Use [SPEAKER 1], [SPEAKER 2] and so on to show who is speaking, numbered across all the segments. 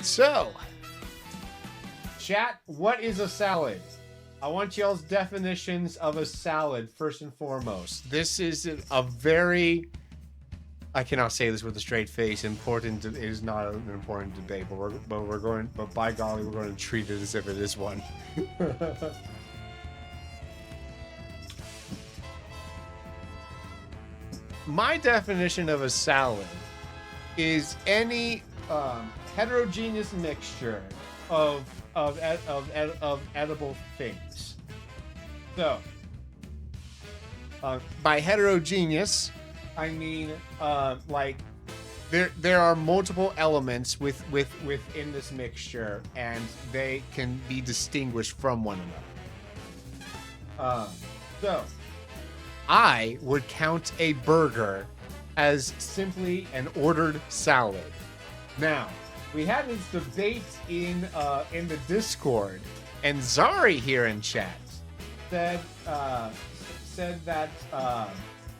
[SPEAKER 1] So, chat, what is a salad? I want y'all's definitions of a salad first and foremost. This is a very, I cannot say this with a straight face. Important it is not an important debate, but by golly, we're going to treat it as if it is one. My definition of a salad is any heterogeneous mixture of edible things. So, by heterogeneous, I mean like there are multiple elements within this mixture, and they can be distinguished from one another. So, I would count a burger as simply an ordered salad. Now, we had this debate in the Discord, and Zari here in chat said that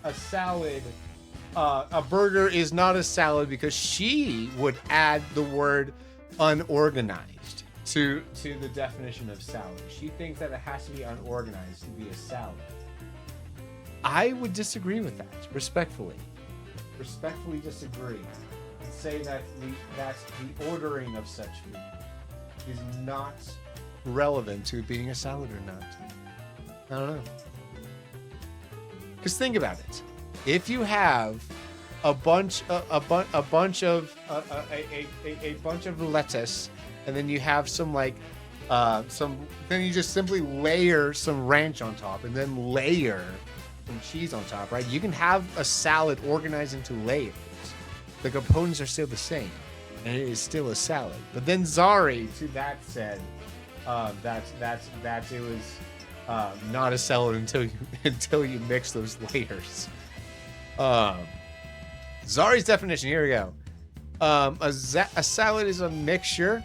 [SPEAKER 1] a salad, a burger is not a salad because she would add the word unorganized to the definition of salad. She thinks that it has to be unorganized to be a salad. I would disagree with that, respectfully. Respectfully disagree. And say that the ordering of such food is not relevant to being a salad or not. I don't know. Because think about it. If you have a bunch of lettuce, and then you have then you just simply layer some ranch on top, and then layer some cheese on top, right? You can have a salad organized into layers. The components are still the same, and it is still a salad. But then Zari to that said that it was not a salad until you mix those layers. Zari's definition. Here we go. A salad is a mixture,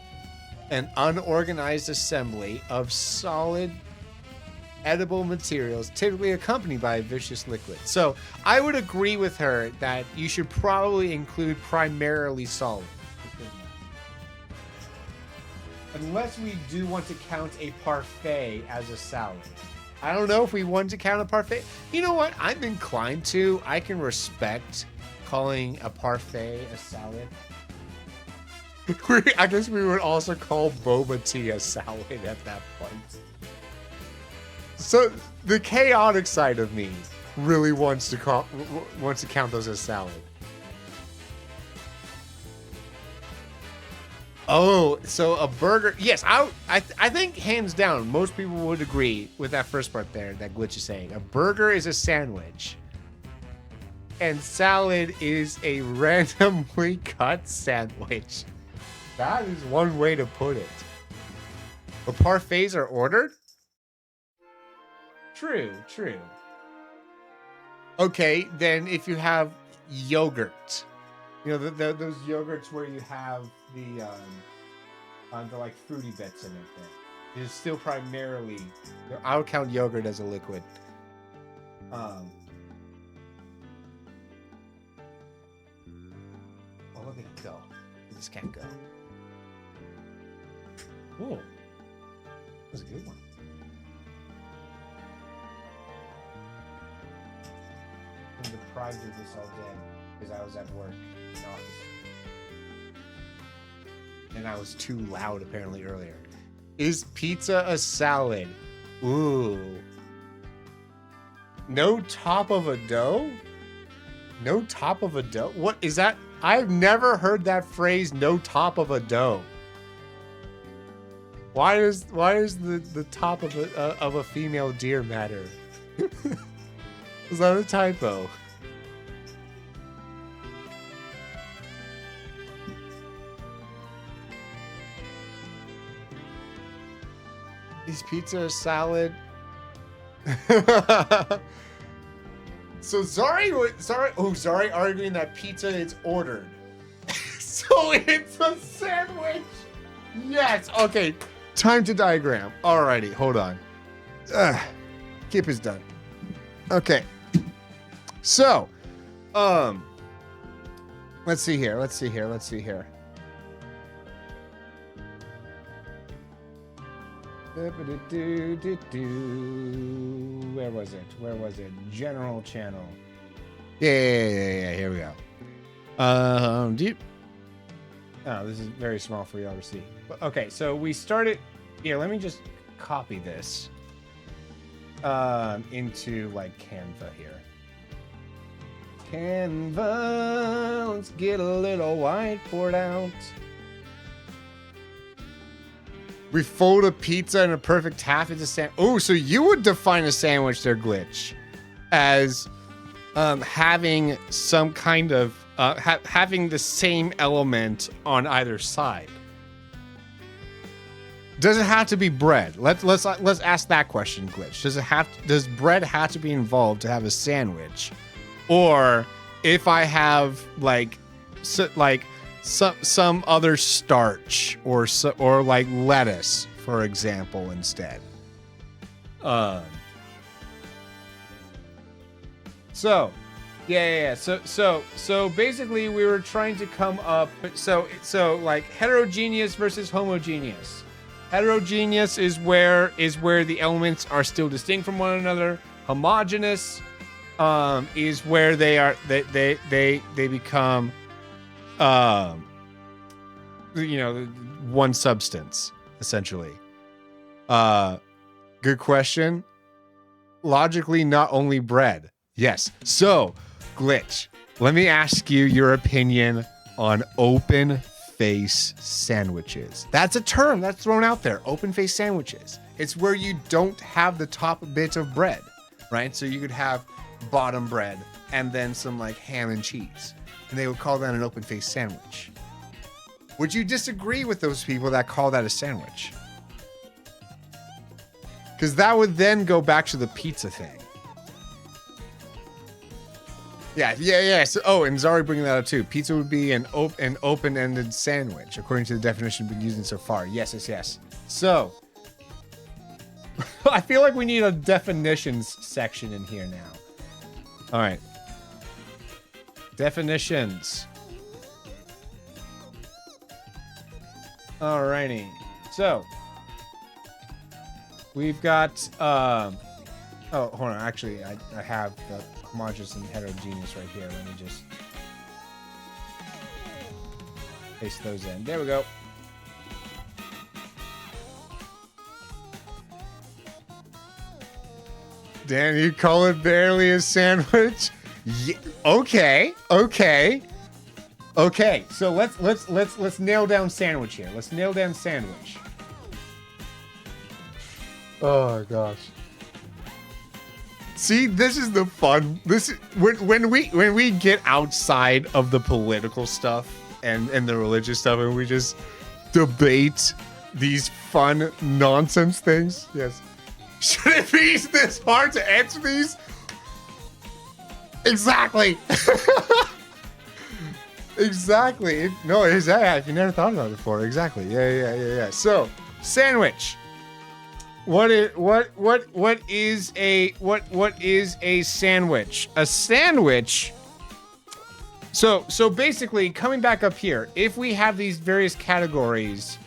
[SPEAKER 1] an unorganized assembly of solid edible materials, typically accompanied by a viscous liquid. So I would agree with her that you should probably include primarily solid. Unless we do want to count a parfait as a salad. I don't know if we want to count a parfait. You know what? I'm inclined to. I can respect calling a parfait a salad. I guess we would also call boba tea a salad at that point. So the chaotic side of me really wants to count those as salad. Oh, so a burger? Yes, I think hands down most people would agree with that first part there that Glitch is saying. A burger is a sandwich, and salad is a randomly cut sandwich. That is one way to put it. But parfaits are ordered? True. Okay, then if you have yogurt, you know those yogurts where you have the like fruity bits in it. Then it's still primarily. I would count yogurt as a liquid. Oh, look at it go! This can't go. Oh, that's a good one. I'm deprived of this all day because I was at work in the office. And I was too loud apparently earlier. Is pizza a salad? Ooh. No top of a dough? No top of a dough? What is that? I've never heard that phrase, no top of a dough. Why does the top of a female deer matter? Is that a typo? Is pizza a salad? So Zari arguing that pizza is ordered. So it's a sandwich. Yes. Okay. Time to diagram. Alrighty. Hold on. Kip is done. Okay. So, let's see here. Where was it? Where was it? General channel. Yeah. Here we go. Deep. Oh, this is very small for y'all to see. But, okay, so we started. Here, let me just copy this into like Canva here. Canva. Let's get a little whiteboard out. We fold a pizza in a perfect half into sandwich. Oh, so you would define a sandwich there, Glitch, as having some kind of having the same element on either side. Does it have to be bread? Let's ask that question, Glitch. Does bread have to be involved to have a sandwich, or if I have some other starch or like lettuce, for example, instead. So basically we were trying to come up. So like heterogeneous versus homogeneous. Heterogeneous is where the elements are still distinct from one another. Homogeneous is where they become one substance, essentially. Good question. Logically, not only bread. Yes. So, Glitch, let me ask you your opinion on open face sandwiches. That's a term that's thrown out there. Open face sandwiches. It's where you don't have the top bit of bread, right? So you could have bottom bread and then some like ham and cheese, and they would call that an open face sandwich. Would you disagree with those people that call that a sandwich? Because that would then go back to the pizza thing. Yeah. So, and Zari bringing that up too. Pizza would be an open-ended sandwich, according to the definition we've been using so far. Yes. So, I feel like we need a definitions section in here now. All right. Definitions. Alrighty. So, we've got, oh, hold on. Actually, I have the homogeneous and heterogeneous right here. Let me just paste those in. There we go. Dan, you call it barely a sandwich? Yeah, okay. So let's nail down sandwich here. Let's nail down sandwich. Oh gosh. See, this is the fun. This is when we get outside of the political stuff and the religious stuff, and we just debate these fun nonsense things. Yes. Should it be this hard to answer these? Exactly. Exactly. No, exactly. If you never thought about it before, exactly. Yeah. So, sandwich. What is a sandwich? A sandwich. So basically, coming back up here, if we have these various categories,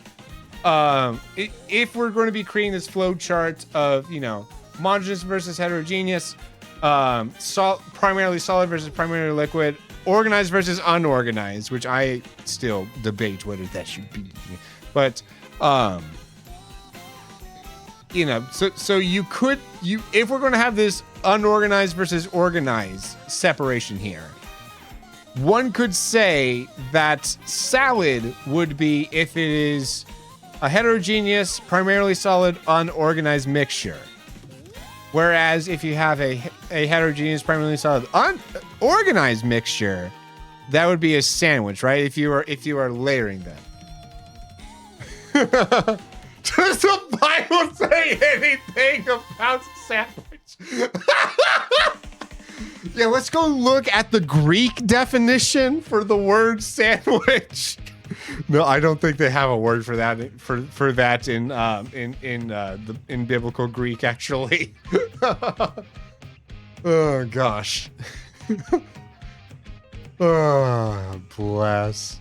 [SPEAKER 1] if we're going to be creating this flow chart of homogeneous versus heterogeneous, primarily solid versus primarily liquid, organized versus unorganized, which I still debate whether that should be, but so if we're going to have this unorganized versus organized separation here, one could say that salad would be if it is a heterogeneous, primarily solid, unorganized mixture. Whereas if you have a heterogeneous, primarily solid, unorganized mixture, that would be a sandwich, right? If you are layering them. Does the Bible say anything about sandwich? Yeah, let's go look at the Greek definition for the word sandwich. No, I don't think they have a word for that for that in biblical Greek, actually. Oh gosh. Oh bless.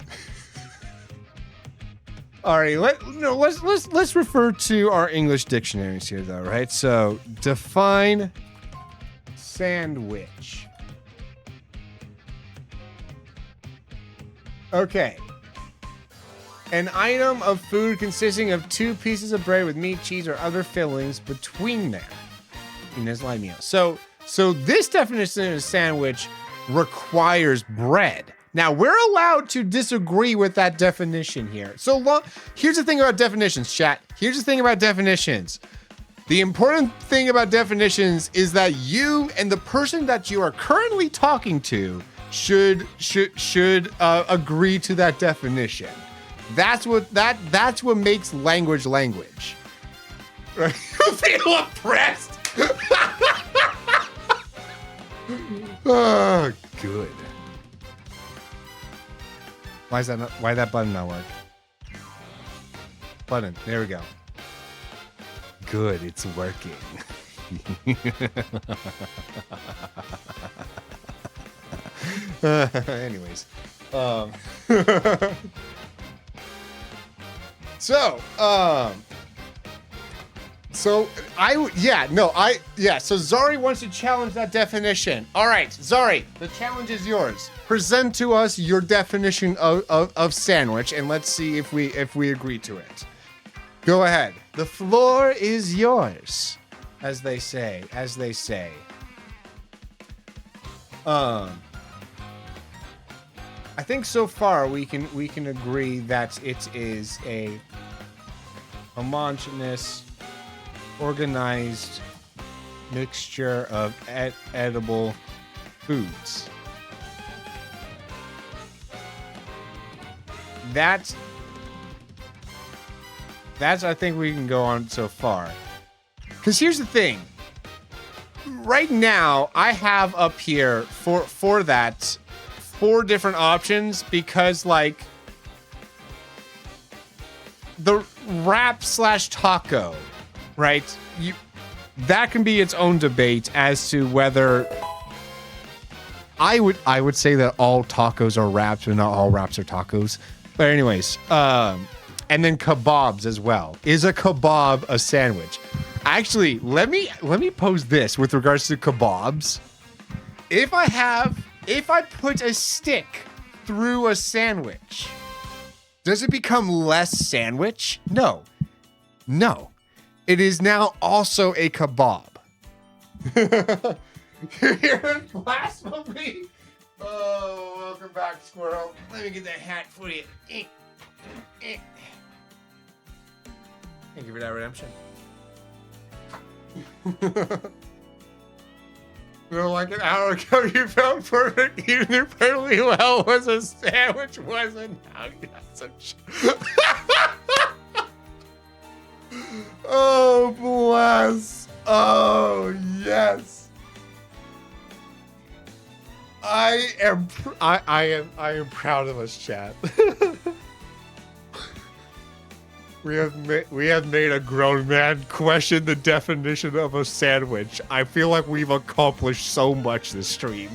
[SPEAKER 1] All right, let's refer to our English dictionaries here, though, right? So define sandwich. Okay. An item of food consisting of 2 pieces of bread with meat, cheese, or other fillings between them. In this light meal. So this definition of a sandwich requires bread. Now, we're allowed to disagree with that definition here. Here's the thing about definitions, chat. Here's the thing about definitions. The important thing about definitions is that you and the person that you are currently talking to should agree to that definition. That's what makes language language. Right? You feel oppressed. Oh, good. Why that button not work? Button. There we go. Good, it's working. Anyways. So Zari wants to challenge that definition. All right, Zari, the challenge is yours. Present to us your definition of sandwich, and let's see if we agree to it. Go ahead. The floor is yours, as they say. I think so far we can agree that it is a homogeneous, organized mixture of edible foods. That's I think we can go on so far. Because here's the thing. Right now, I have up here for that 4 different options because like the wrap / taco, right? That can be its own debate as to whether I would say that all tacos are wraps, but not all wraps are tacos. But anyways, and then kebabs as well. Is a kebab a sandwich? Actually, let me pose this with regards to kebabs. If I put a stick through a sandwich, does it become less sandwich? No. It is now also a kebab. You're hearing blasphemy? Oh, welcome back, squirrel. Let me get that hat for you. Thank you for that redemption. Like an hour ago, you felt perfect. You knew perfectly well what a sandwich was, and now you got such. Oh, bless. Oh, yes. I am proud of us, chat. We have made a grown man question the definition of a sandwich. I feel like we've accomplished so much this stream.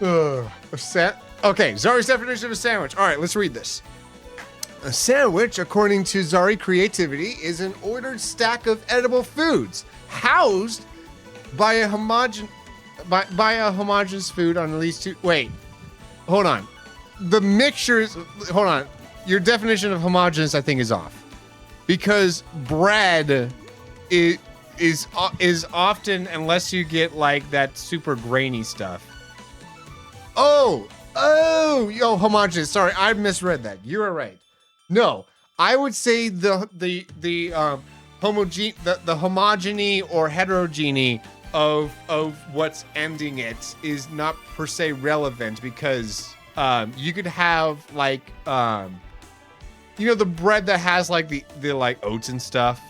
[SPEAKER 1] Okay, Zari's definition of a sandwich. All right, let's read this. A sandwich, according to Zari Creativity, is an ordered stack of edible foods housed by a homogeneous food on at least 2. Wait, hold on. The mixtures. Hold on. Your definition of homogeneous, I think, is off, because bread is often, unless you get like that super grainy stuff. Oh, homogeneous. Sorry, I misread that. You were right. No, I would say the homogeny or heterogeny of what's ending it is not per se relevant, because you could have like the bread that has like the like oats and stuff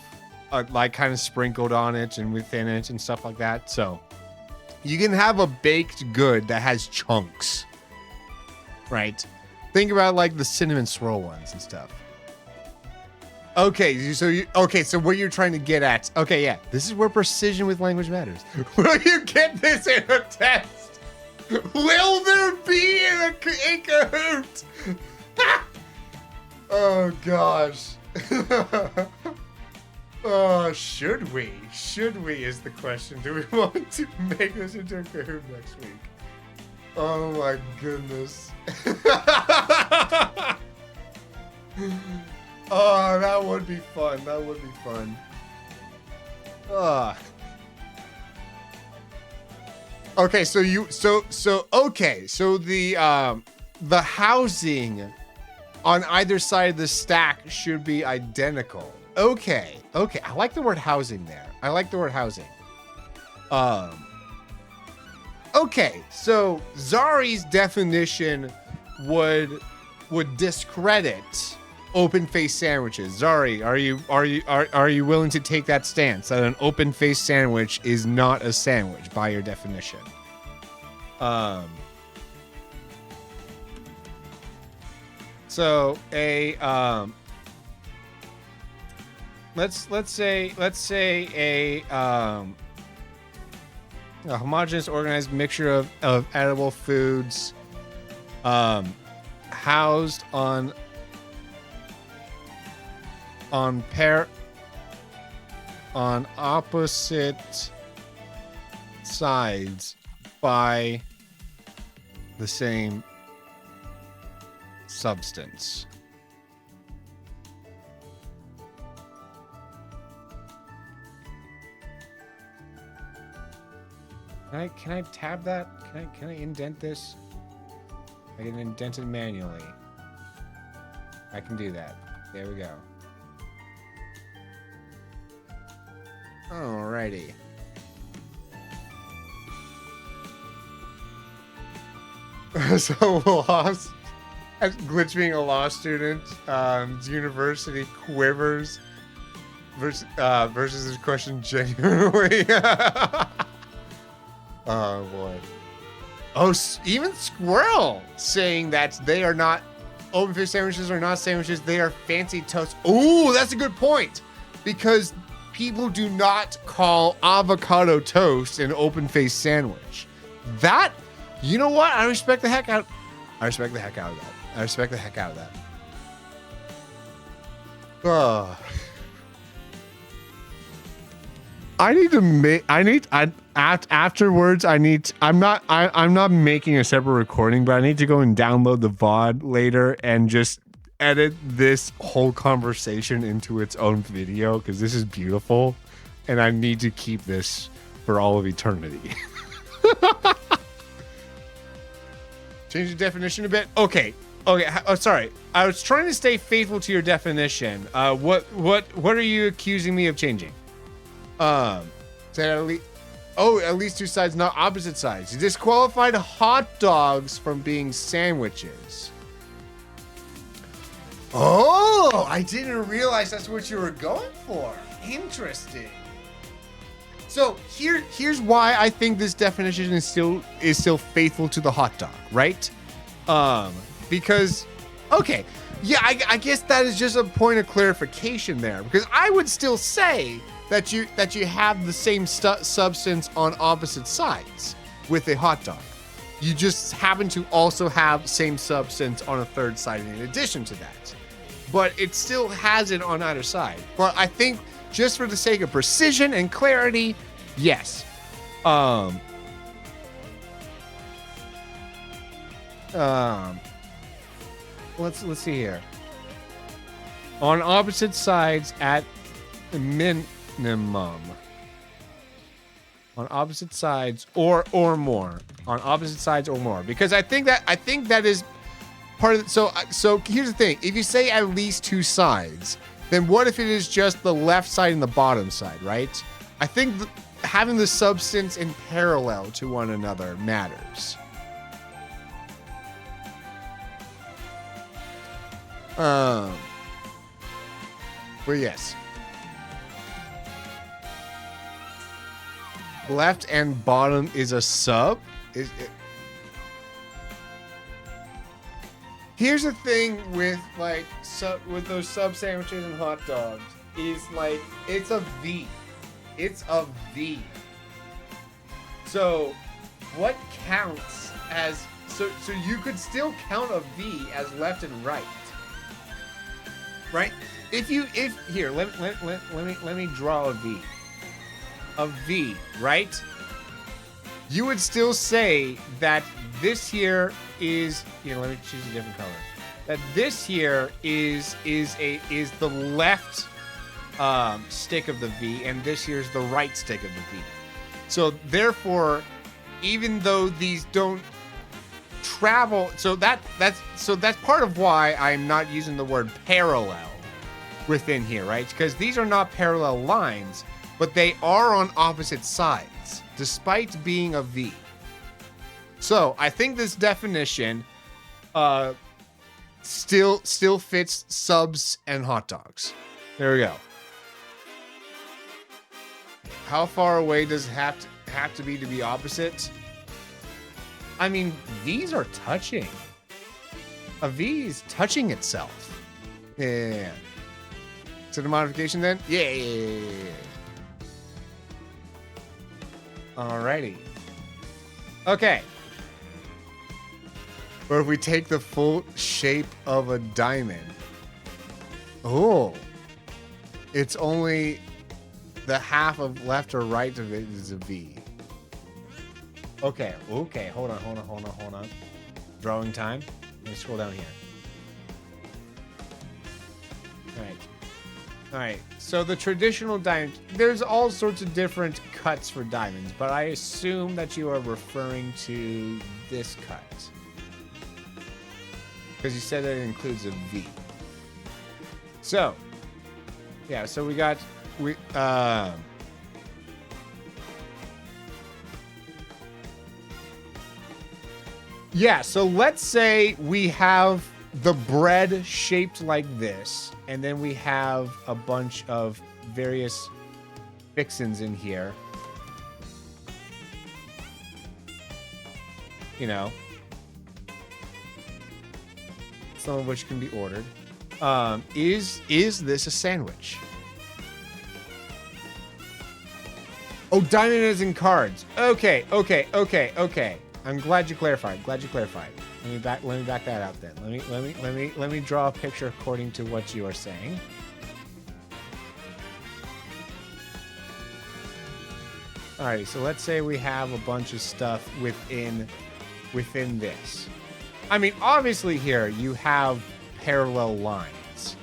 [SPEAKER 1] like kind of sprinkled on it and within it and stuff like that. So you can have a baked good that has chunks, right? Think about like the cinnamon swirl ones and stuff. Okay, so what you're trying to get at? Okay, yeah, this is where precision with language matters. Will you get this in a test? Will there be in Kahoot? Oh gosh. Oh, should we? Should we is the question. Do we want to make this into a Kahoot next week? Oh my goodness. Oh, that would be fun. That would be fun. Okay, so the housing on either side of the stack should be identical. Okay, I like the word housing there. I like the word housing. Okay, so Zari's definition would discredit open-faced sandwiches. Zari, are you willing to take that stance that an open-faced sandwich is not a sandwich by your definition? So let's say a homogeneous organized mixture of edible foods housed on opposite sides by the same substance. Can I tab that? Can I indent this? I can indent it manually. I can do that. There we go. Alrighty. So lost. Glitch being a law student, university quivers versus this question genuinely. Oh boy. Oh, even Squirrel saying that they are not open-faced sandwiches are not sandwiches, they are fancy toast. Ooh, that's a good point. Because people do not call avocado toast an open-faced sandwich. That, you know what? I respect the heck out of that. I respect the heck out of that. Afterwards, I'm not making a separate recording, but I need to go and download the VOD later and just edit this whole conversation into its own video because this is beautiful and I need to keep this for all of eternity. Change the definition a bit. Okay. Oh, sorry. I was trying to stay faithful to your definition. What are you accusing me of changing? At least two sides, not opposite sides. You disqualified hot dogs from being sandwiches. Oh, I didn't realize that's what you were going for. Interesting. So here's why I think this definition is still faithful to the hot dog, right? Because, okay, yeah, I guess that is just a point of clarification there, because I would still say that you have the same substance on opposite sides with a hot dog. You just happen to also have same substance on a third side in addition to that. But it still has it on either side. But I think just for the sake of precision and clarity, yes. Let's see here. On opposite sides at minimum. On opposite sides or more. On opposite sides or more. Because I think that is part of so here's the thing. If you say at least two sides, then what if it is just the left side and the bottom side, right? I think having the substance in parallel to one another matters. But yes. Left and bottom is a sub. Here's the thing with with those sub sandwiches and hot dogs is like it's a V. It's a V. So what counts as so you could still count a V as left and right. Right? If here, let me draw a V. A V, right? You would still say that this here is, let me choose a different color. That this here is the left stick of the V, and this here is the right stick of the V. So therefore, even though these don't travel, so that's part of why I'm not using the word parallel within here, right? Because these are not parallel lines, but they are on opposite sides, despite being a V. So I think this definition still fits subs and hot dogs. There we go. How far away does it have to be opposite? I mean, V's are touching. A V is touching itself. Yeah. So the modification then? Yeah. Alrighty. Okay. Or if we take the full shape of a diamond. Oh. It's only the half of left or right of it is a V. Okay. Hold on. Drawing time. Let me scroll down here. All right. So the traditional diamond, there's all sorts of different cuts for diamonds, but I assume that you are referring to this cut. Because you said that it includes a V. So, yeah, so yeah, so let's say we have the bread shaped like this, and then we have a bunch of various fixins in here. Some of which can be ordered. Is this a sandwich? Oh, diamond is in cards. Okay. I'm glad you clarified. Let me back that out then. Let me draw a picture according to what you are saying. Alright, so let's say we have a bunch of stuff within this. I mean, obviously here you have parallel lines.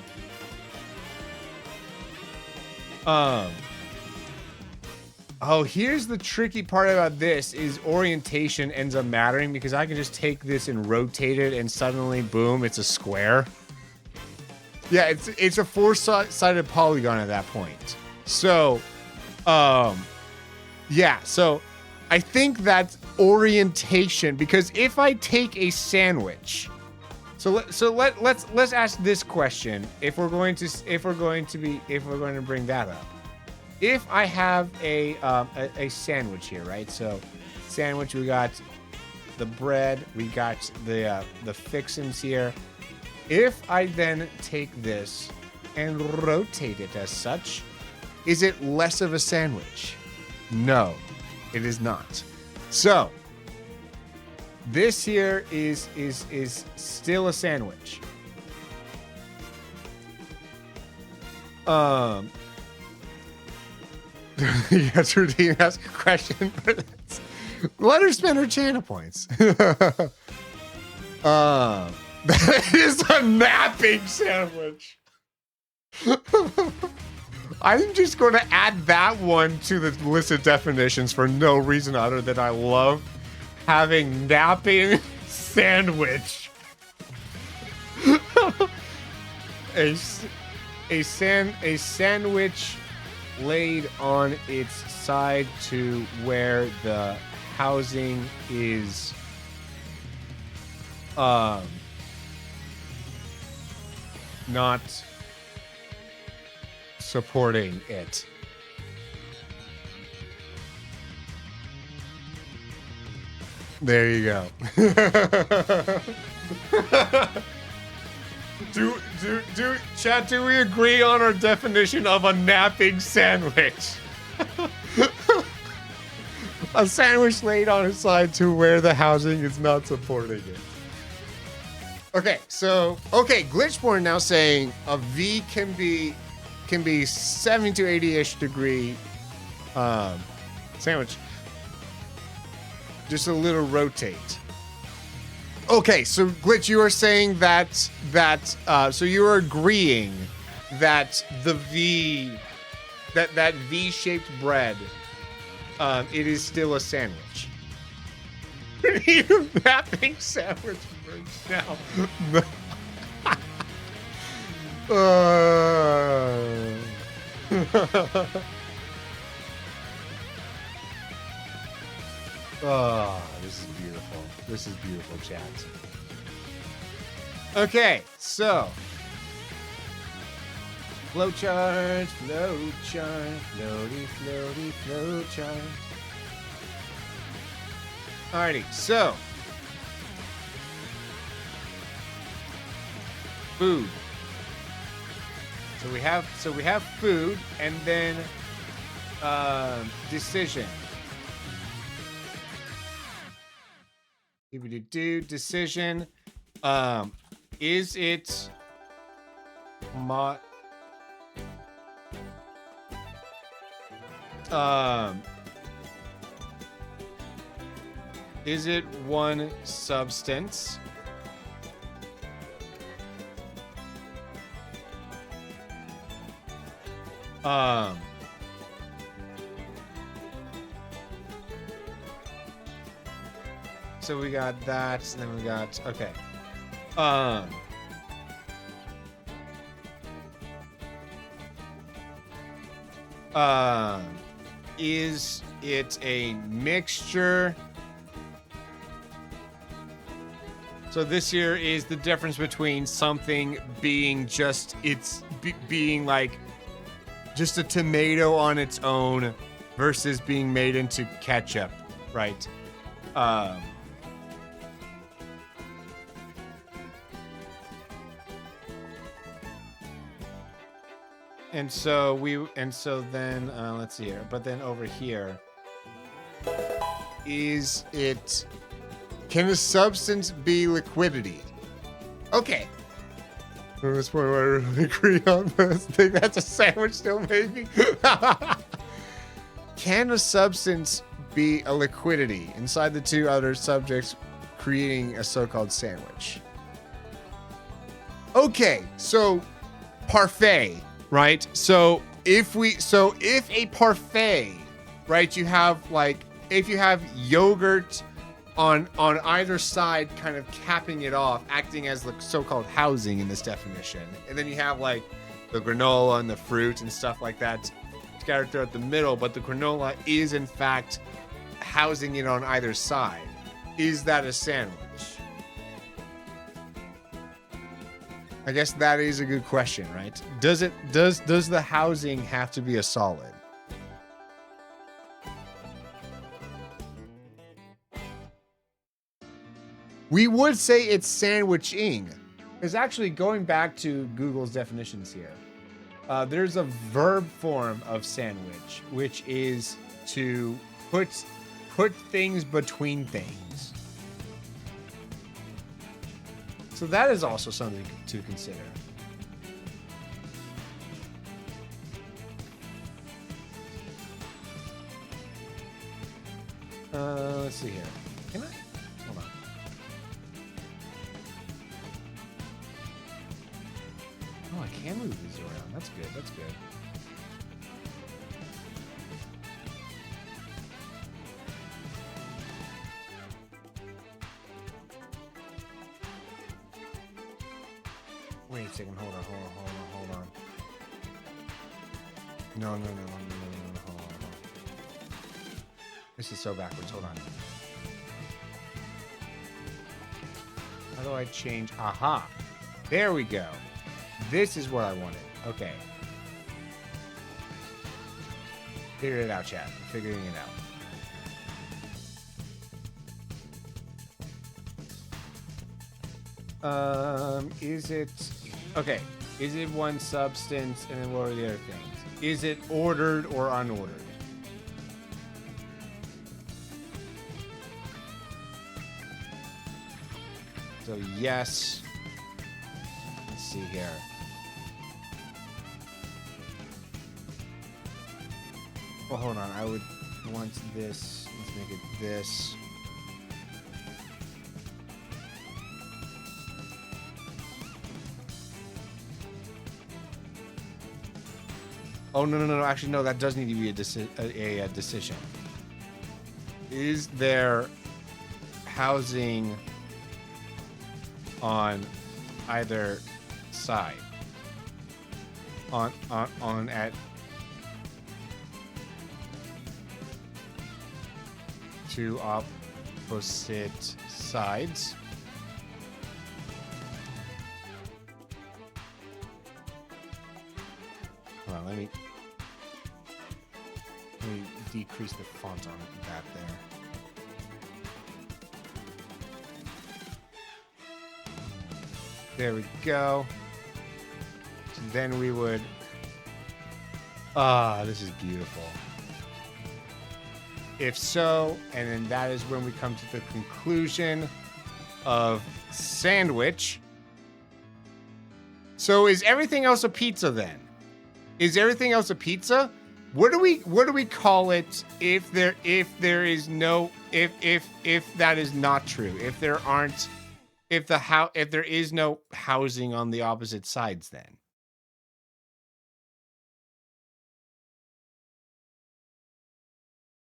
[SPEAKER 1] Oh, here's the tricky part about this is orientation ends up mattering because I can just take this and rotate it and suddenly, boom, it's a square. Yeah, it's a four-sided polygon at that point. So, yeah, so I think that orientation, because if I take a sandwich, let's ask this question if we're going to bring that up. If I have a sandwich here, right? So, sandwich, we got the bread, we got the fixins here. If I then take this and rotate it as such, is it less of a sandwich? No, it is not. So, this here is still a sandwich. Yes, routine ask a question. Let her spend her channel points. That is a napping sandwich. I'm just going to add that one to the list of definitions for no reason other than I love having napping sandwich. a sandwich laid on its side to where the housing is not supporting it. There you go. Chat, do we agree on our definition of a napping sandwich? A sandwich laid on its side to where the housing is not supporting it. Okay, so Glitchborn now saying a V can be 70 to 80-ish degree sandwich. Just a little rotate. Okay, so Glitch, you are saying that so you are agreeing that the V that V-shaped bread it is still a sandwich. Even that big sandwich breaks down. Oh, this is beautiful. This is beautiful, chat. Okay, so flowchart, floaty, flowchart. Alrighty, so food. So we have food, and then decision. Decision. Is it is it one substance? So we got that, and then we got okay. Is it a mixture? So this here is the difference between something being just being like just a tomato on its own versus being made into ketchup, right? And so then let's see here. But then over here, can a substance be liquidity? Okay. At this point, I really agree on this. I think that's a sandwich still, maybe. Can a substance be a liquidity inside the two other subjects, creating a so-called sandwich? Okay, so parfait. Right? So if a parfait, right, you have if you have yogurt on either side kind of capping it off, acting as the so-called housing in this definition. And then you have like the granola and the fruit and stuff like that scattered throughout the middle, but the granola is in fact housing it on either side. Is that a sandwich? I guess that is a good question, right? Does the housing have to be a solid? We would say it's sandwiching. It's actually going back to Google's definitions here. There's a verb form of sandwich, which is to put things between things. So that is also something to consider. Let's see here. Can I? Hold on. Oh, I can move these around. That's good. That's good. Wait a second. Hold on. No. Hold on. This is so backwards. Hold on. How do I change? Aha. There we go. This is what I wanted. Okay. Figured it out, chat. I'm figuring it out. Is it... Okay. Is it one substance? And then what are the other things? Is it ordered or unordered? So yes. Let's see here. Well, hold on. I would want this. Let's make it this. Oh, no. Actually, no, that does need to be a decision. Is there housing on either side? On at two opposite sides? Hold on, let me decrease the font on that there. There we go. So then we would... this is beautiful. If so, and then that is when we come to the conclusion of sandwich. So is everything else a pizza then? Is everything else a pizza? What do we call it if there is no if that is not true? If there is no housing on the opposite sides then?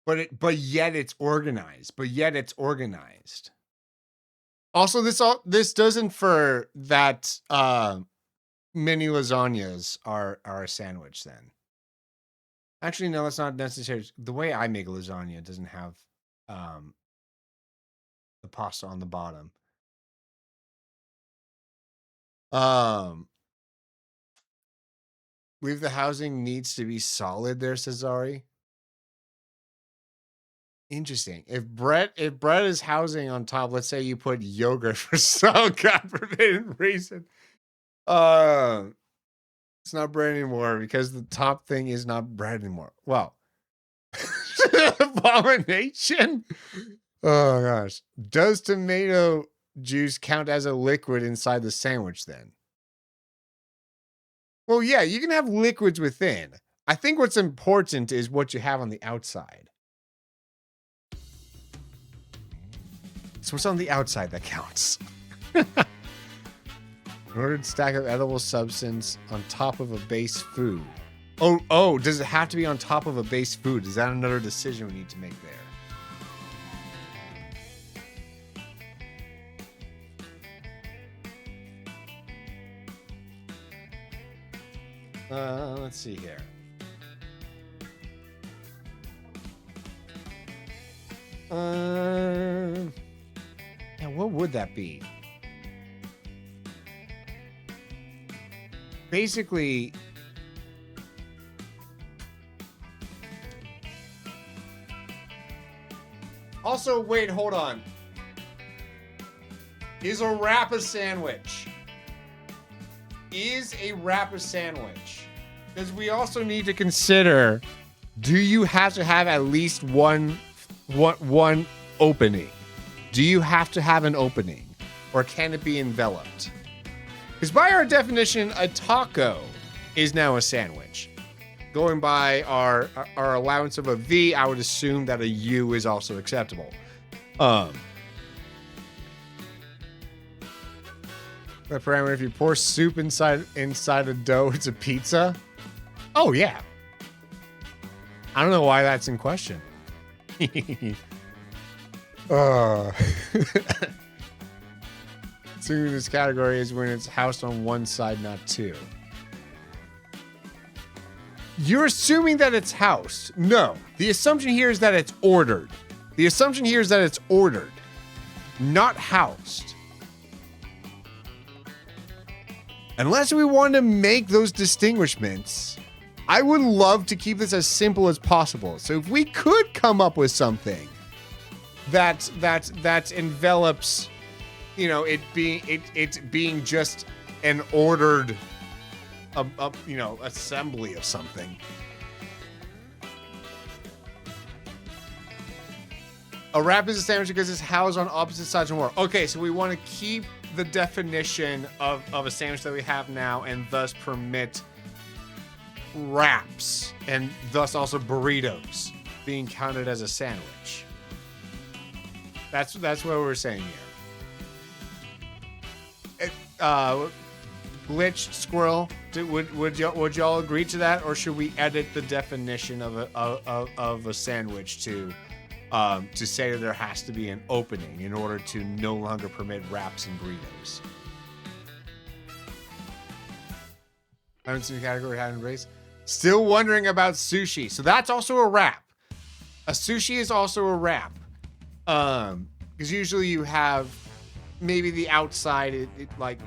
[SPEAKER 1] But yet it's organized. Also, this does infer that many lasagnas are a sandwich then. Actually, no, that's not necessary. The way I make lasagna doesn't have the pasta on the bottom. Believe the housing needs to be solid there, Cesari. Interesting. If bread is housing on top, let's say you put yogurt for some god forbidden reason. It's not bread anymore because the top thing is not bread anymore. Well, abomination. Oh gosh. Does tomato juice count as a liquid inside the sandwich then? Well, yeah, you can have liquids within. I think what's important is what you have on the outside. So what's on the outside that counts? Ordered stack of edible substance on top of a base food. Oh, does it have to be on top of a base food? Is that another decision we need to make there? Let's see here. Yeah, what would that be? Basically, also, wait, hold on. Is a wrap a sandwich? Is a wrap a sandwich? Because we also need to consider, do you have to have at least one opening? Do you have to have an opening? Or can it be enveloped? Because by our definition, a taco is now a sandwich. Going by our allowance of a V, I would assume that a U is also acceptable. The parameter, if you pour soup inside a dough, it's a pizza. Oh yeah. I don't know why that's in question. Assuming this category is when it's housed on one side, not two. You're assuming that it's housed. No. The assumption here is that it's ordered. Not housed. Unless we want to make those distinguishments, I would love to keep this as simple as possible. So if we could come up with something that envelops, you know, it being just an ordered, assembly of something. A wrap is a sandwich because it's housed on opposite sides of more. Okay, so we want to keep the definition of a sandwich that we have now, and thus permit wraps and thus also burritos being counted as a sandwich. That's what we're saying here. Glitch Squirrel, would y'all agree to that, or should we edit the definition of a sandwich to say that there has to be an opening in order to no longer permit wraps and burritos? I haven't seen the category had embraced. Still wondering about sushi, so that's also a wrap. A sushi is also a wrap, because usually you have maybe the outside, like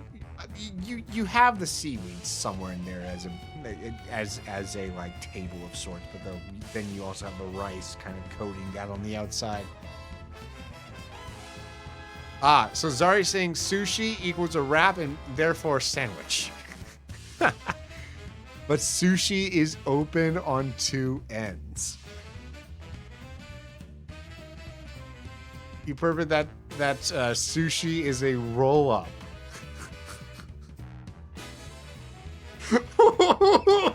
[SPEAKER 1] you have the seaweed somewhere in there as a like table of sorts, but then you also have the rice kind of coating that on the outside. So Zari's saying sushi equals a wrap and therefore sandwich. But sushi is open on two ends. You perfect that sushi is a roll-up.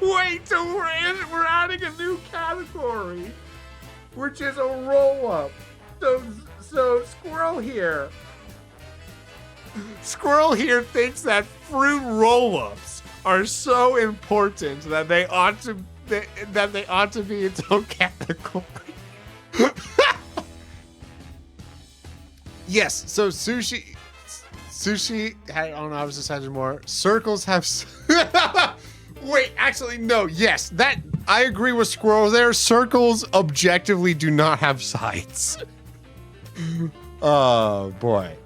[SPEAKER 1] Wait, so we're adding a new category, which is a roll-up. So Squirrel here thinks that fruit roll-ups are so important that they ought to be its own category. Yes, so sushi, I don't know, I was deciding more. Circles have... Wait, actually, no, yes, that, I agree with Squirrel there. Circles objectively do not have sides. Oh, boy.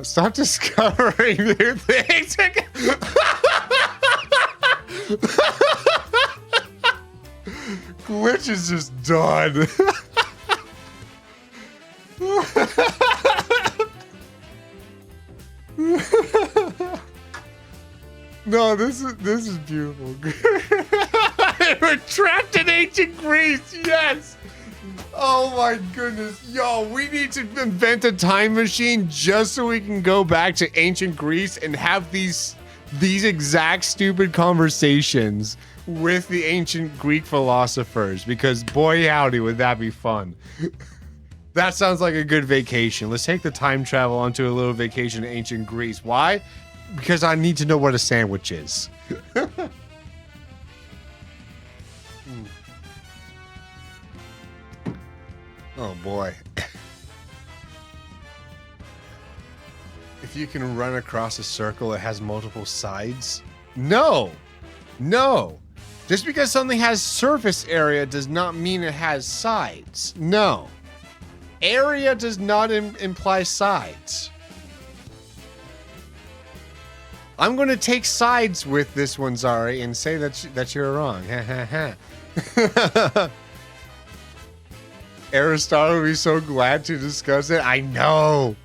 [SPEAKER 1] Stop discovering new things. Glitch is just done. No, this is beautiful. We're trapped in ancient Greece. Yes. Oh my goodness. Yo, we need to invent a time machine just so we can go back to ancient Greece and have these exact stupid conversations with the ancient Greek philosophers, because boy howdy would that be fun. That sounds like a good vacation. Let's take the time travel onto a little vacation in ancient Greece. Why? Because I need to know what a sandwich is. Oh boy. If you can run across a circle, it has multiple sides? No. No. Just because something has surface area does not mean it has sides. No. Area does not imply sides. I'm going to take sides with this one, Zari, and say that you're wrong. Aristotle would be so glad to discuss it. I know.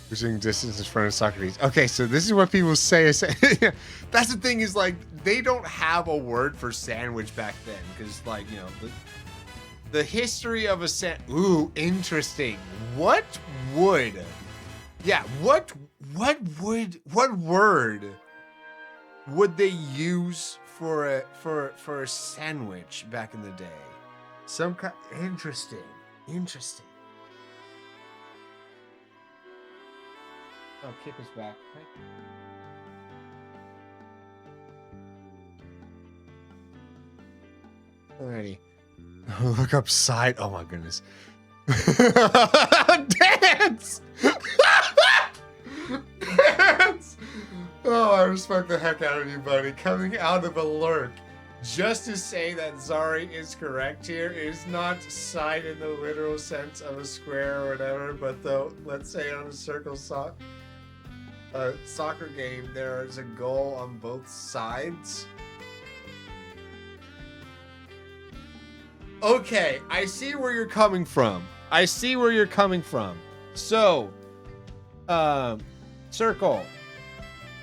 [SPEAKER 1] Pushing distance in front of Socrates. Okay, so this is what people say. That's the thing, is like they don't have a word for sandwich back then, because like, you know, the history of a ooh, interesting. What word would they use for a sandwich back in the day? Some kind. Interesting. Oh, Kip is back. Alrighty. Look up side. Oh my goodness. Dance! Dance! Oh, I respect the heck out of you, buddy. Coming out of a lurk. Just to say that Zari is correct here, it is not side in the literal sense of a square or whatever, but though, let's say on a circle soccer game, there is a goal on both sides. Okay, I see where you're coming from. So, circle.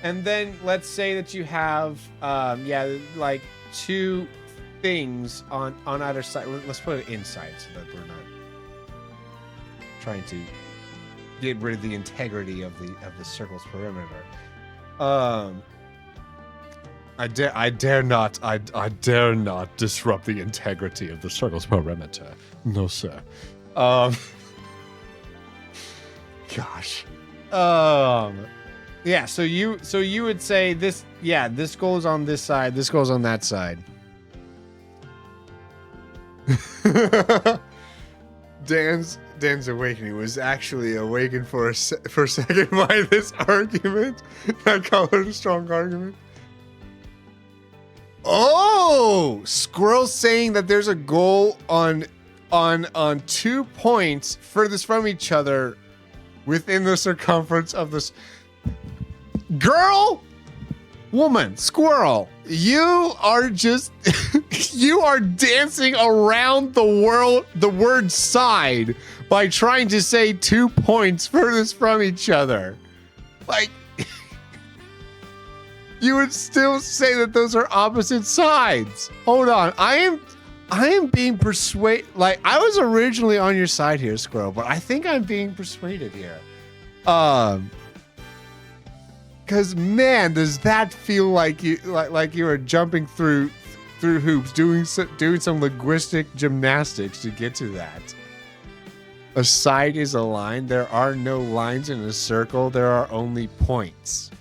[SPEAKER 1] And then let's say that you have, like two things on either side. Let's put it inside so that we're not. trying to get rid of the integrity of the circle's perimeter. I dare not disrupt the integrity of the circle's perimeter. No, sir. Gosh. Yeah, so you would say this, yeah, this goes on this side, this goes on that side. Dan's awakening was actually awakened for a second by this argument. I call it a strong argument. Oh, Squirrel's saying that there's a goal on 2 points furthest from each other within the circumference of this. Girl, woman, squirrel, you are just you are dancing around the word side by trying to say 2 points furthest from each other. Like, you would still say that those are opposite sides. Hold on. I am being persuaded. Like, I was originally on your side here, Squirrel, but I think I'm being persuaded here. Because, man, does that feel like you are jumping through hoops, doing some linguistic gymnastics to get to that. A side is a line. There are no lines in a circle. There are only points.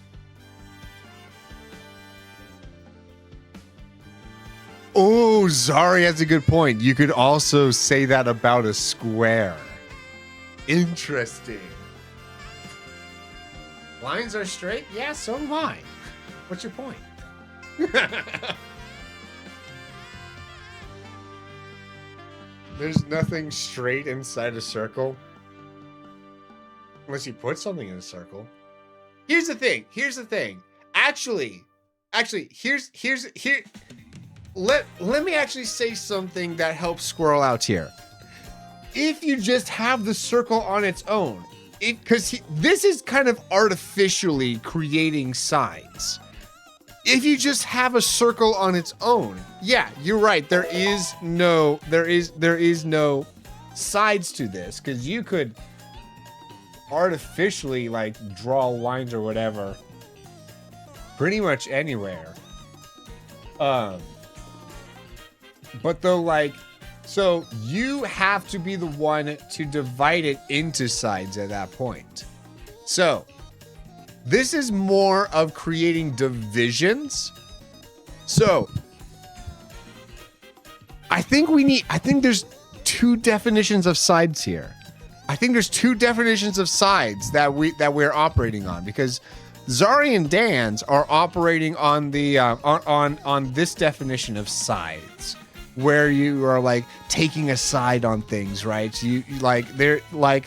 [SPEAKER 1] Oh, Zari has a good point. You could also say that about a square. Interesting. Lines are straight? Yeah, so am I. What's your point? There's nothing straight inside a circle. Unless you put something in a circle. Here's the thing. Actually, let me actually say something that helps Squirrel out here. If you just have the circle on its own, because this is kind of artificially creating sides. If you just have a circle on its own, yeah, you're right. There is no sides to this, because you could artificially like draw lines or whatever pretty much anywhere. But though, like, so you have to be the one to divide it into sides at that point. So this is more of creating divisions. So I think there's 2 definitions of sides here. I think there's 2 definitions of sides that we're operating on, because Zari and Dan's are operating on the on this definition of sides, where you are like taking a side on things, right? You like, they're like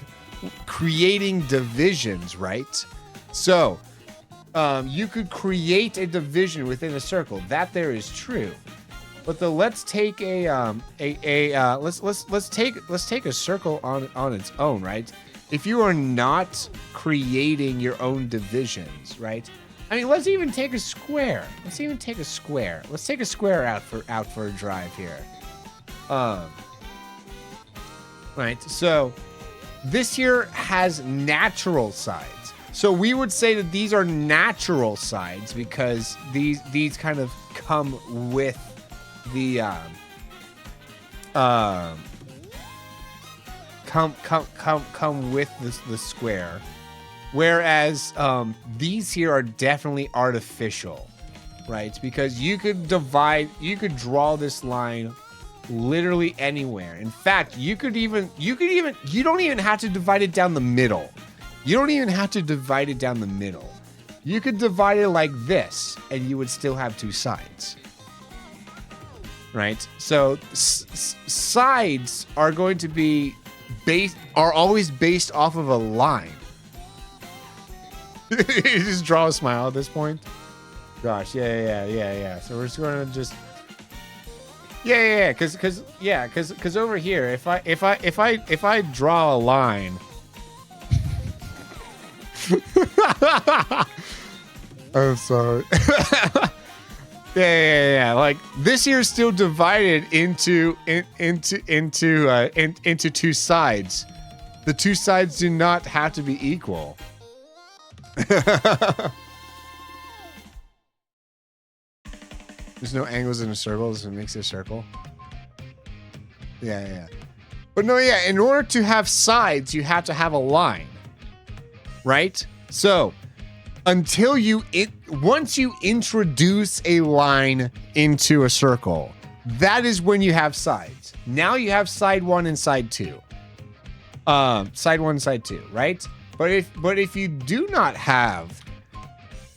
[SPEAKER 1] creating divisions, right? So you could create a division within a circle. That there is true. But let's take let's take a circle on its own, right? If you are not creating your own divisions, right? I mean, let's even take a square. Let's take a square out for a drive here. Right. So this here has natural sides. So we would say that these are natural sides because these kind of come with the come with the square, whereas these here are definitely artificial, right? Because you could draw this line literally anywhere. In fact, you don't even have to divide it down the middle. You could divide it like this, and you would still have 2 sides. Right? So sides are going to be always based off of a line. You just draw a smile at this point. Gosh, yeah. So we're just gonna just because over here, if I draw a line. I'm sorry. Yeah. Like this here is still divided into 2 sides, The two sides do not have to be equal. There's no angles in a circle, so it makes it a circle. Yeah. But no, yeah, in order to have sides, you have to have a line. Right? So, once you introduce a line into a circle, that is when you have sides. Now you have side 1 and side 2. Side 1 and side 2, right? But if you do not have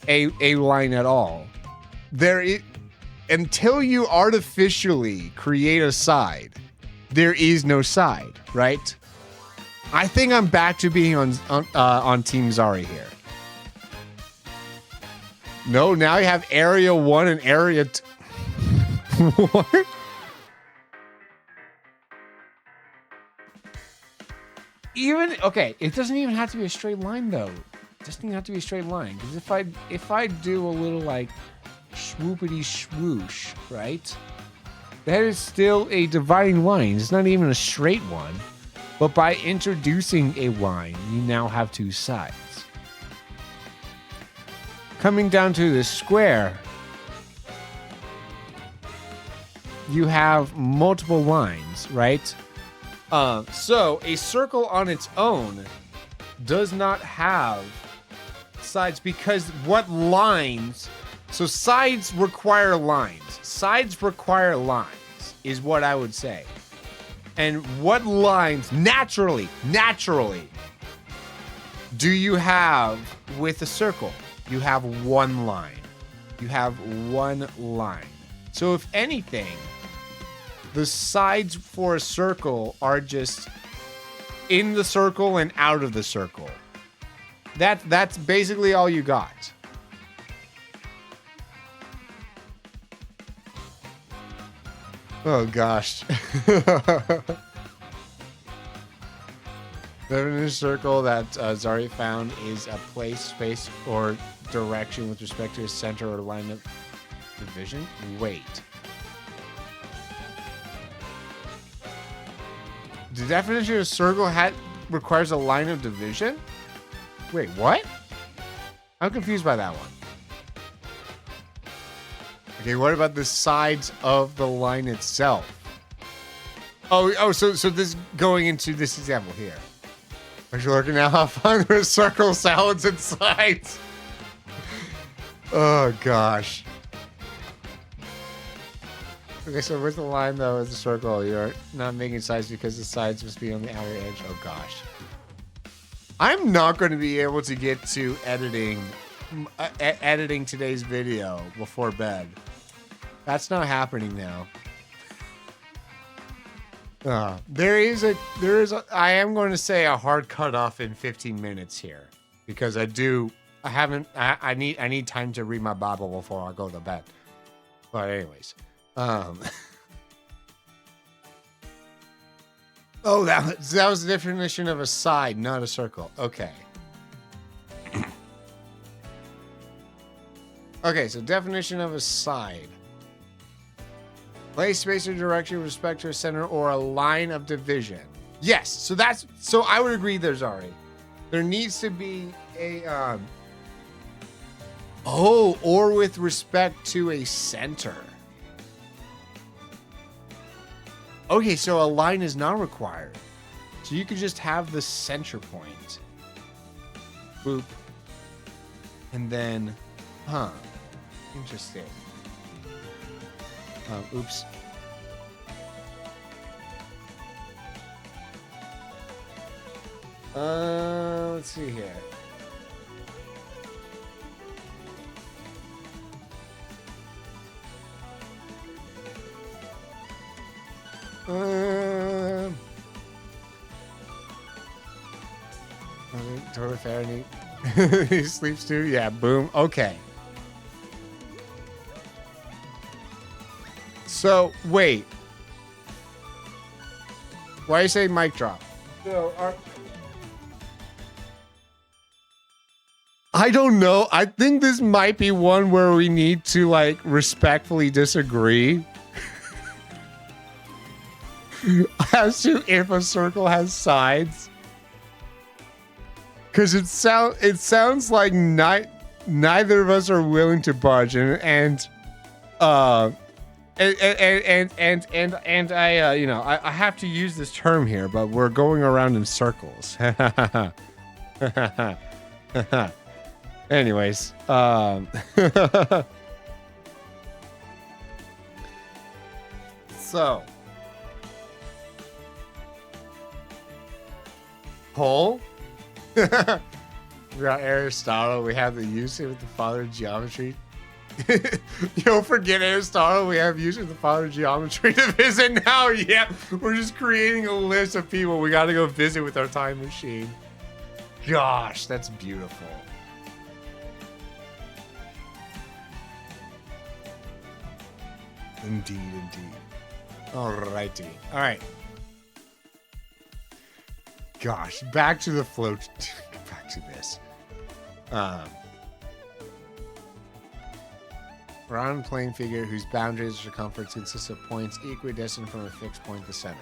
[SPEAKER 1] a line at all, until you artificially create a side, there is no side, right? I think I'm back to being on Team Zari here. No, now you have area 1 and area 2. What? Okay, it doesn't even have to be a straight line though. It doesn't even have to be a straight line, because if I do a little like swoopity swoosh, right? That is still a dividing line. It's not even a straight one. But by introducing a line, you now have two sides. Coming down to the square, you have multiple lines, right? So a circle on its own does not have sides, because what lines? So sides require lines. Sides require lines is what I would say. And what lines naturally do you have with a circle? You have one line. You have one line. So if anything, the sides for a circle are just in the circle and out of the circle. That's basically all you got. Oh gosh. The definition of circle that Zari found is a place, space, or direction with respect to a center or line of division. Wait. The definition of a circle requires a line of division? Wait, what? I'm confused by that one. Okay, what about the sides of the line itself? Oh, so this going into this example here. Are you looking now how fun there's circle salads and sides? Oh gosh. Okay, so where's the line though as a circle? You're not making sides because the sides must be on the outer edge. Oh gosh. I'm not going to be able to get to editing today's video before bed. That's not happening now. I am going to say a hard cutoff in 15 minutes here, because I need time to read my Bible before I go to bed. But anyways, oh, that was the definition of a side, not a circle. Okay. Okay, so definition of a side. Place, space, or direction with respect to a center or a line of division. Yes, so I would agree there's already. There needs to be a or with respect to a center. Okay, so a line is not required. So you could just have the center point. Boop. And then, interesting. Oops. Let's see here. Totally fair. He sleeps too. Yeah. Boom. Okay. So, wait. Why you say mic drop? I don't know. I think this might be one where we need to, like, respectfully disagree. As to if a circle has sides. Because it sounds like neither of us are willing to budge, and I I have to use this term here, but we're going around in circles. Anyways, so Paul. We got Aristotle. We have the use with the father of geometry. Don't forget Aristotle. We have use with the father of geometry to visit now. Yeah, we're just creating a list of people we got to go visit with our time machine. Gosh, that's beautiful. Indeed, indeed. Alrighty. All right. Gosh, back to the float. Back to this. Round plane figure whose boundaries or circumference consists of points equidistant from a fixed point to center.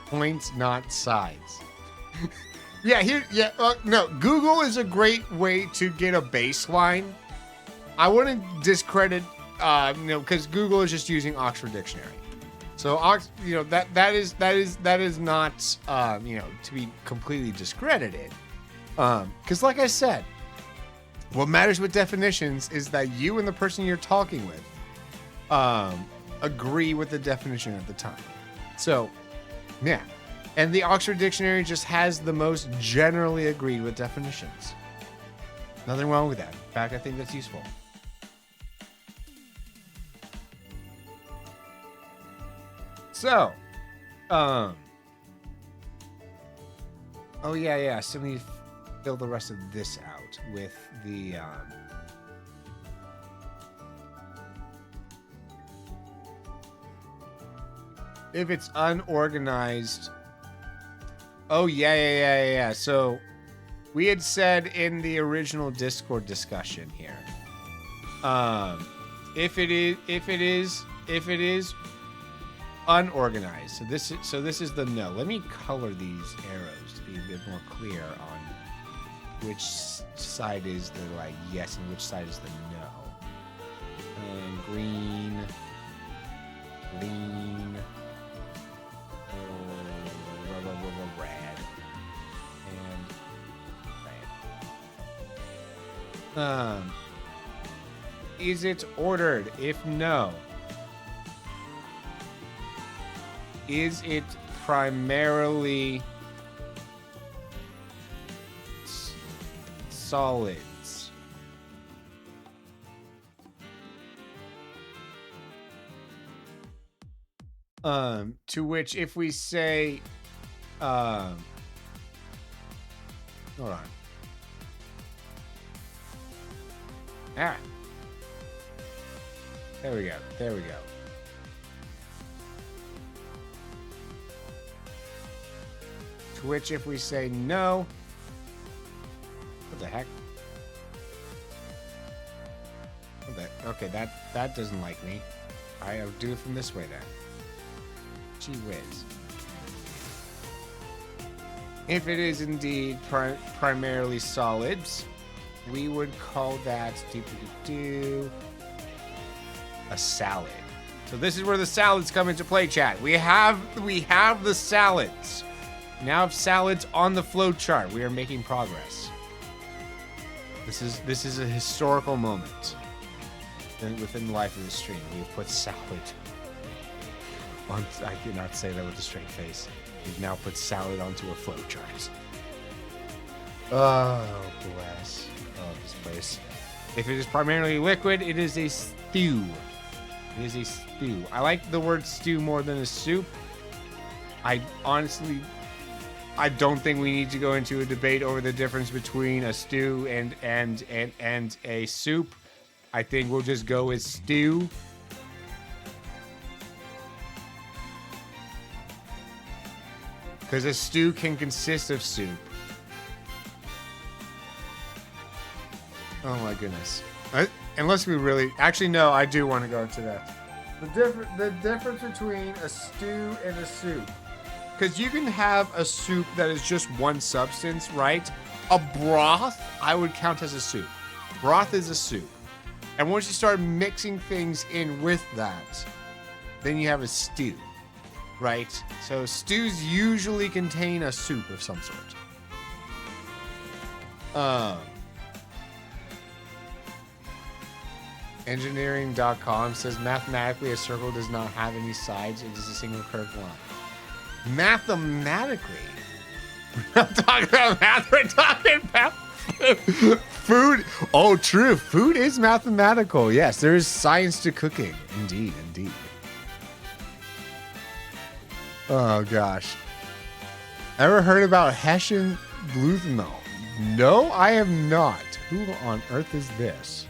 [SPEAKER 1] Points, not sides. No, Google is a great way to get a baseline. I wouldn't discredit, because Google is just using Oxford Dictionary. So, that is not, to be completely discredited. Because like I said, what matters with definitions is that you and the person you're talking with, agree with the definition at the time. So, yeah. And the Oxford Dictionary just has the most generally agreed with definitions. Nothing wrong with that. In fact, I think that's useful. So, oh yeah. So we fill the rest of this out with the, if it's unorganized. Oh yeah. So we had said in the original Discord discussion here, if it is unorganized. So this is the no. Let me color these arrows to be a bit more clear on which side is the yes and which side is the no. And green, red, and red. Is it ordered? If no, is it primarily solids? To which if we say, hold on. There we go. To which if we say no, what the heck? Okay, that doesn't like me. I'll do it from this way then. Gee whiz. If it is indeed primarily solids, we would call that a salad. So this is where the salads come into play, chat. We have the salads. We now have salads on the flowchart. We are making progress. This is a historical moment within the life of the stream. We have put salad on. I cannot say that with a straight face. We've now put salad onto a flowchart. Oh, bless. Oh, this place. If it is primarily liquid, it is a stew. It is a stew. I like the word stew more than a soup. I don't think we need to go into a debate over the difference between a stew and a soup. I think we'll just go with stew. Because a stew can consist of soup. Oh my goodness. Unless we really... Actually, no, I do want to go into that. The difference between a stew and a soup. because you can have a soup that is just one substance, right? A broth, I would count as a soup. Broth is a soup. And once you start mixing things in with that, then you have a stew, right? So stews usually contain a soup of some sort. Engineering.com says mathematically a circle does not have any sides, it is a single curved line. Mathematically? We're not talking about math, we're talking about food. Oh, true. Food is mathematical. Yes, there is science to cooking. Indeed, indeed. Oh, gosh. Ever heard about Hessian Bluthmel? No, I have not. Who on earth is this?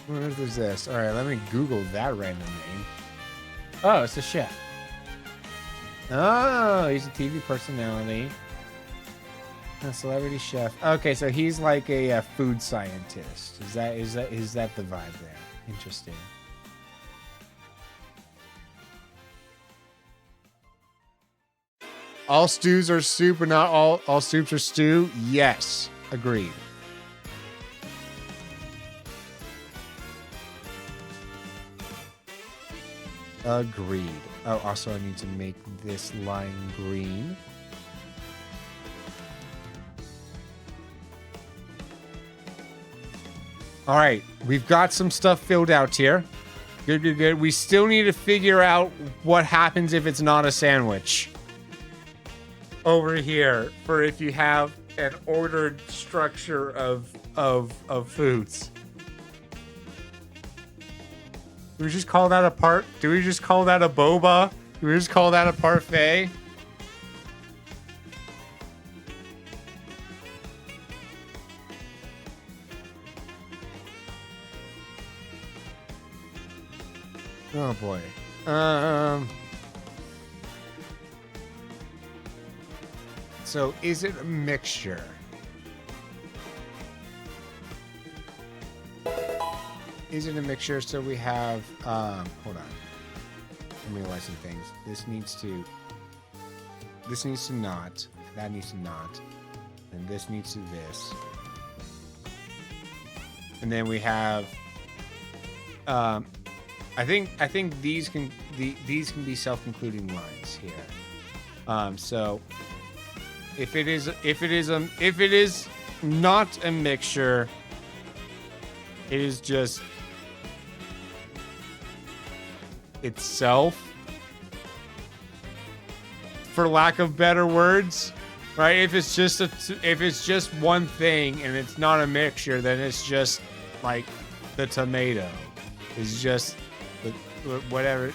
[SPEAKER 1] Who on earth is this? All right, let me Google that random name. Oh, it's a chef. Oh, he's a TV personality. A celebrity chef. Okay, so he's like a food scientist. Is that the vibe there? Interesting. All stews are soup, but not all soups are stew? Yes. Agreed. Agreed. Oh, also I need to make this line green. All right, we've got some stuff filled out here. Good, good, good. We still need to figure out what happens if it's not a sandwich. Over here, for if you have an ordered structure of foods. Do we just call that a part? Do we just call that a boba? Do we just call that a parfait? Oh boy. So is it a mixture? Is it a mixture? So we have, hold on. Let me realize some things. This needs to not. That needs to not. And this needs to this. And then we have, I think these can be self-concluding lines here. So if it is not a mixture, it is just itself, for lack of better words, right? If it's just one thing and it's not a mixture, then it's just like the tomato. It's just whatever.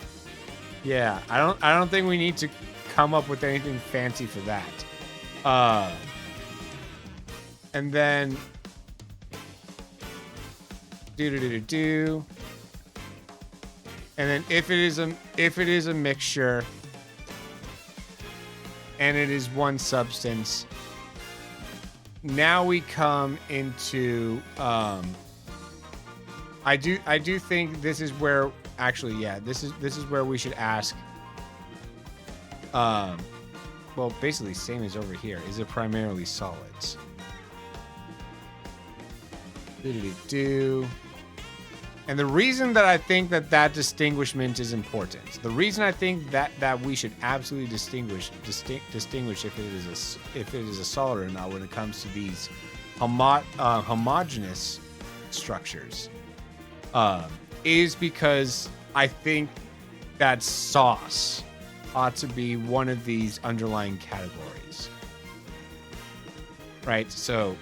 [SPEAKER 1] Yeah, I don't think we need to come up with anything fancy for that. And then do. And then if it is a mixture and it is one substance, now we come into I do think this is where actually, yeah, this is where we should ask well, basically same as over here. Is it primarily solids? Do. And the reason that I think that distinguishment is important, the reason I think that we should absolutely distinguish if it is a solid or not when it comes to these homogeneous structures, is because I think that sauce ought to be one of these underlying categories, right? So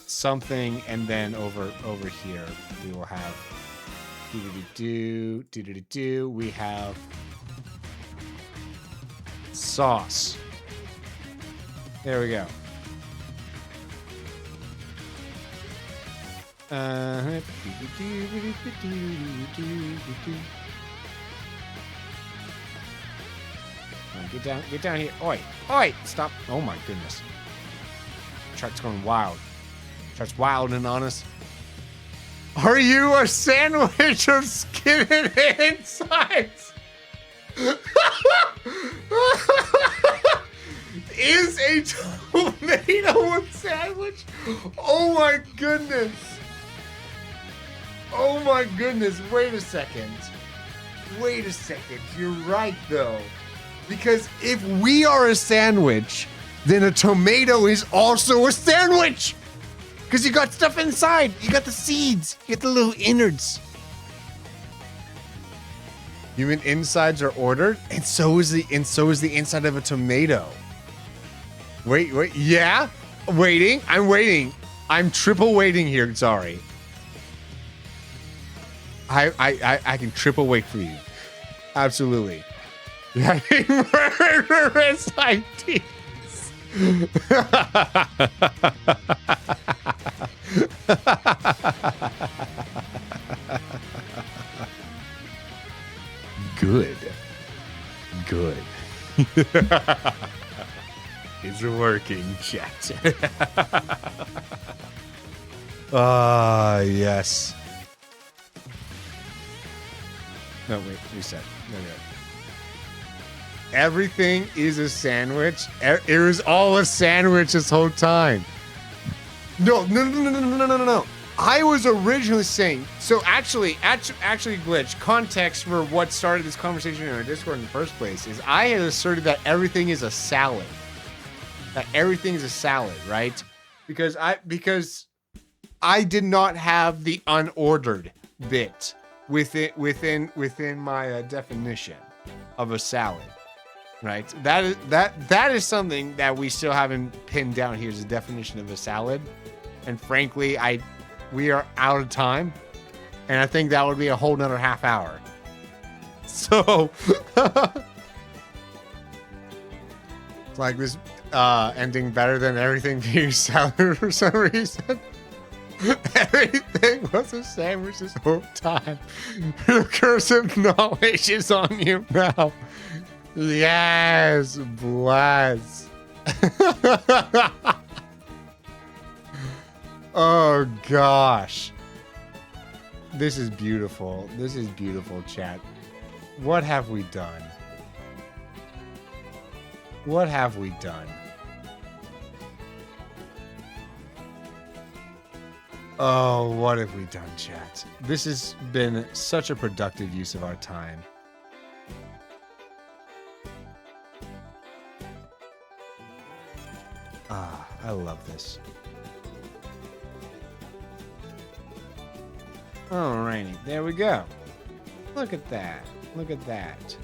[SPEAKER 1] something, and then over here we will have do. We have sauce. There we go. Get down here. Oi, stop. Oh my goodness. Chart's going wild. Chart's wild and honest. Are you a sandwich of skin and insides? Is a tomato a sandwich? Oh my goodness. Oh my goodness. Wait a second. Wait a second. You're right though. Because if we are a sandwich, then a tomato is also a sandwich. Because you got stuff inside. You got the seeds. You got the little innards. Human insides are ordered, and so is the inside of a tomato. Wait. Yeah? Waiting. I'm waiting. I'm triple waiting here. Sorry. I can triple wait for you. Absolutely. Murderous ideas. Good. It's working, chat. Yes. No, wait, reset. No. Everything is a sandwich. It was all a sandwich this whole time. No. I was originally saying, so actually, Glitch, context for what started this conversation in our Discord in the first place is I had asserted that everything is a salad. That everything is a salad, right? Because I did not have the unordered bit within my definition of a salad, right? That is something that we still haven't pinned down here as a definition of a salad, and frankly, we are out of time, and I think that would be a whole nother half hour. So it's like this ending better than everything being salad for some reason. Everything was a sandwich this whole time. The curse of knowledge is on you now. Yes, bless. Oh gosh. This is beautiful. This is beautiful, chat. What have we done? What have we done? Oh, what have we done, chat? This has been such a productive use of our time. I love this. Alrighty, there we go. Look at that. Look at that.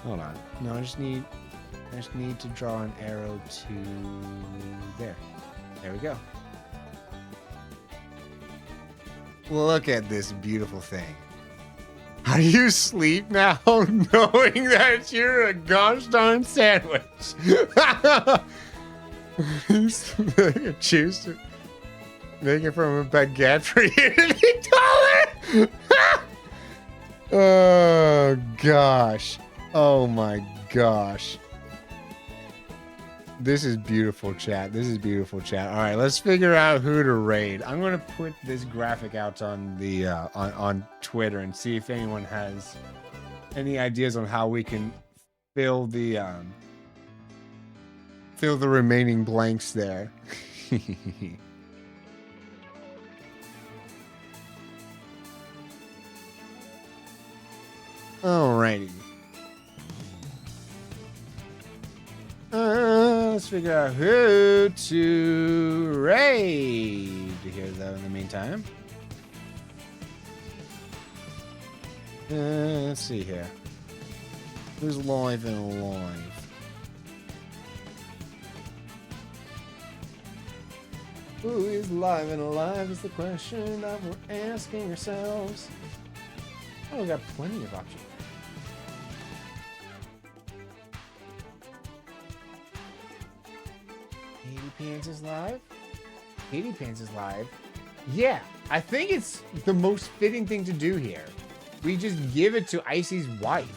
[SPEAKER 1] Hold on. No, I just need to draw an arrow to there. There we go. Look at this beautiful thing. Are you asleep now, knowing that you're a gosh darn sandwich? Choose to make it from a baguette for you to be taller. Oh gosh. Oh my gosh. This is beautiful, chat. This is beautiful, chat. All right, let's figure out who to raid. I'm gonna put this graphic out on the on Twitter and see if anyone has any ideas on how we can fill the remaining blanks there. Alrighty. Let's figure out who to raid here, though, in the meantime. Let's see here. Who's live and alive? Who is live and alive is the question that we're asking ourselves. Oh, we got plenty of options. Pants is live. Katie Pants is live. Yeah, I think it's the most fitting thing to do here. We just give it to Icy's wife.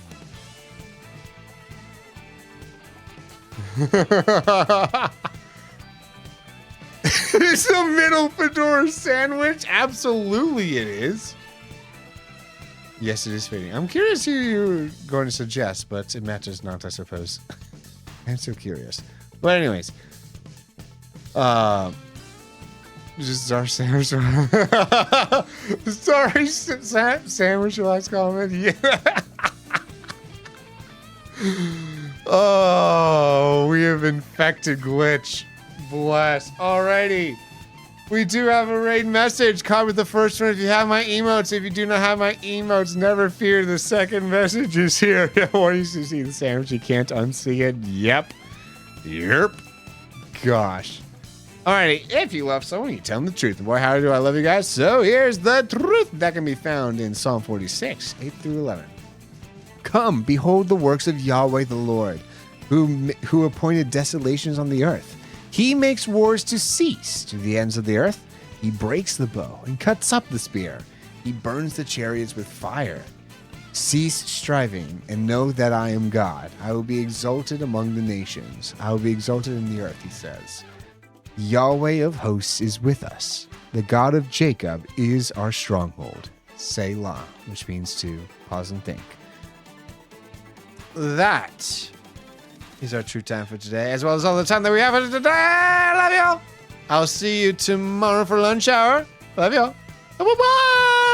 [SPEAKER 1] Is the middle fedora sandwich? Absolutely it is. Yes, it is fitting. I'm curious who you're going to suggest, but it matters not, I suppose. I'm so curious. But anyways. Just our sandwich. Sorry, sandwich last comment. Yeah. Oh, we have infected Glitch. Bless. Alrighty. We do have a raid message. Copy the first one if you have my emotes. If you do not have my emotes, never fear. The second message is here. Once you see the sandwich, you can't unsee it. Yep. Gosh. Alrighty, if you love someone, you tell them the truth. Boy, how do I love you guys? So here's the truth that can be found in Psalm 46, 8 through 11. Come, behold the works of Yahweh the Lord, who appointed desolations on the earth. He makes wars to cease to the ends of the earth. He breaks the bow and cuts up the spear. He burns the chariots with fire. Cease striving and know that I am God. I will be exalted among the nations. I will be exalted in the earth, he says. Yahweh of hosts is with us. The God of Jacob is our stronghold. Selah, which means to pause and think. That is our true time for today, as well as all the time that we have for today. Love y'all. I'll see you tomorrow for lunch hour. Love y'all. Bye-bye.